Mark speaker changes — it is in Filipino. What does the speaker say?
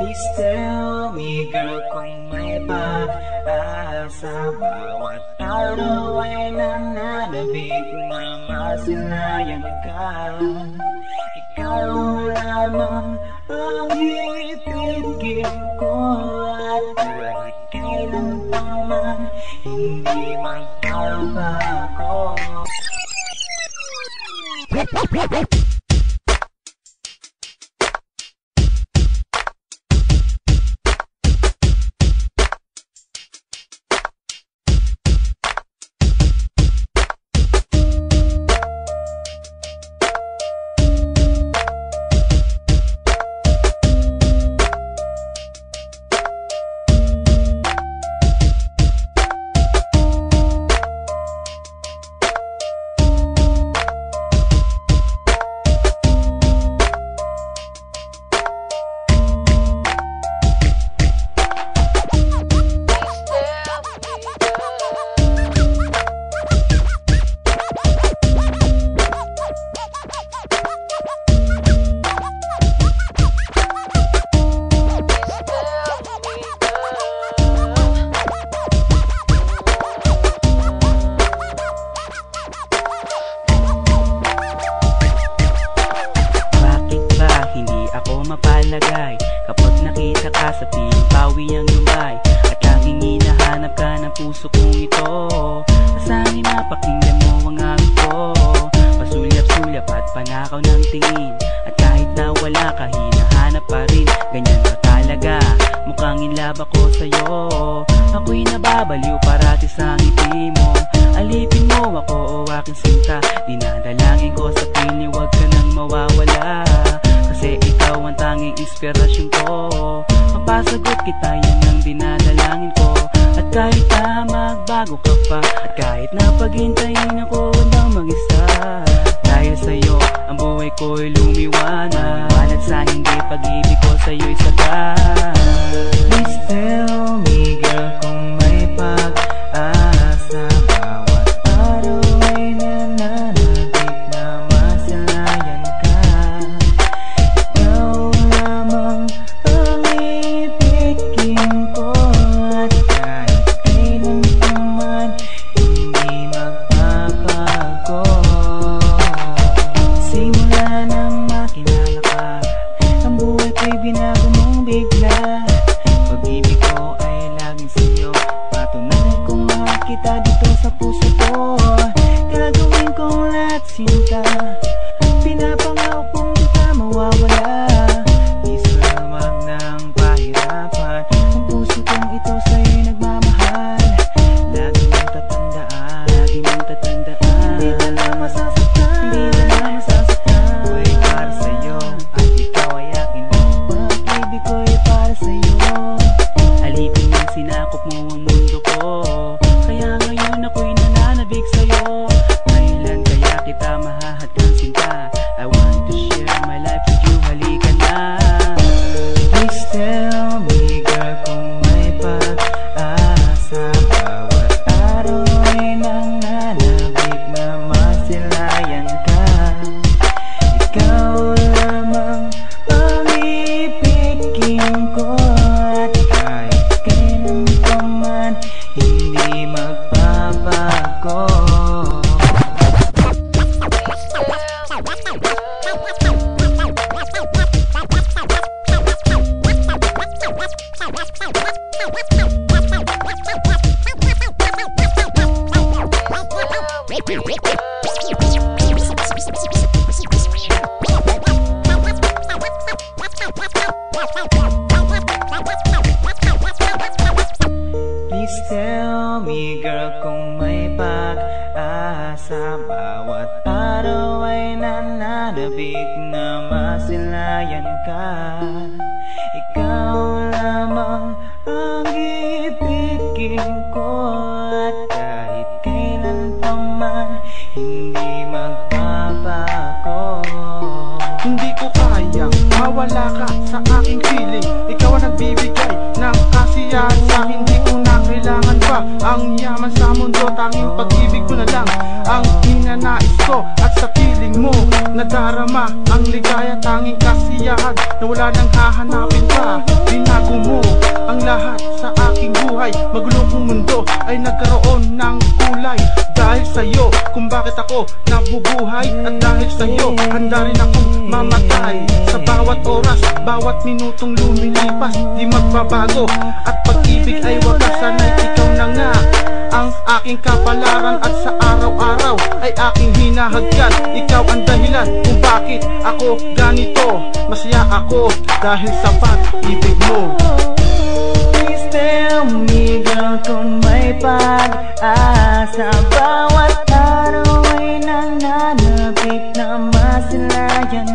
Speaker 1: Please tell me, girl, kung may pag-asa. Bawat araw ay nananabik na masilayan ka. Ikaw lamang ang itigil ko, at kahit kailan pa man hindi magbabago. Kapag nakita ka sa piling pawi ang lumay, at laging hinahanap ka ng puso kong ito. Asangin na pakinggan mo ang awit ko, pasulyap-sulyap at panakaw ng tingin. At kahit na wala ka, hinahanap pa rin. Ganyan ka talaga, mukhang in love ako sa'yo. Ako'y nababaliw parati sa ngiti mo. Alipin mo ako o aking sinta, dinadalangin ko sa piling huwag ka nang mawawala. Kasi ikaw ang tanging inspirasyon ko, mapasagot kita, yan ang dinadalangin ko. At kahit na magbago ka pa, at kahit na paghintayin ako walang mag-isa, dahil sa'yo ang buhay ko'y lumiwanag. Wanag sa hindi pag-ibig ko sa'yo'y sagat. Please tell me, girl, kung may pag-asa. Bawat araw ay nananabik na masilayan ka. Ikaw lamang ang itikin ko, at kahit kailan pa man hindi magbabago. Simula nang makilala ka, ang buhay ko'y binago mong bigla. Pag-ibig ko ay laging sa'yo, patunay kong mahal kita dito sa puso ko. Gagawin kong lahat sinta, pinapangako kong di ka mawawala. Please girl, wag nang pahirapan, ang puso kong ito sa'yo'y nagmamahal. Lagi mong tatandaan, lagi mong tatandaan, hindi ka na masasaktan, hindi ka na masasaktan. Ako'y para sa'yo, at ikaw ay akin. Pag-ibig ko'y para sa'yo. Alipin yung sinakop mo ang mundo ko, kaya ngayon ako'y nananabik sa'yo. Kailan kaya kita mahahadang sinta? I want to share my life with you, halika na. Please tell me, girl, kung may pag-asa. Bawat araw ay nananabik na masilayan ka. Ikaw lamang ang ipikin ko, at kahit kailan pa man hindi magbabago. Please tell me, girl, kung may pag-asa. Bawat araw ay nananabik na masilayan ka. Ikaw lamang ang ibigin ko, at kahit kailan pa man hindi magbabago.
Speaker 2: Hindi ko kayang mawala ka sa aking feeling. Ikaw ang nagbibigay ng kasiyahan sa akin. Di ko na kailangan pa ang yaman sa mundo. Tanging pag-ibig ko na lang ang hinanais ko. At sa piling mo nadarama ang ligaya, tanging kasiyahan na wala nang hahanapin pa. Binago mo ang lahat sa aking buhay. Magulong kong mundo ay nagkaroon ng kulay. Dahil sa'yo kung bakit ako nabubuhay. At dahil sa'yo handa rin akong mamatay. Sa bawat oras, bawat minutong lumilipas, di magbabago. At pag-ibig ay wagas, sana'y ikaw na nga ang aking kapalaran. At sa araw-araw ay aking hinahagkan. Ikaw ang dahilan kung bakit ako ganito. Masaya ako dahil sa pag-ibig mo.
Speaker 1: Please tell me girl kung may pag-asa. Bawat araw ay nananapit na masilayan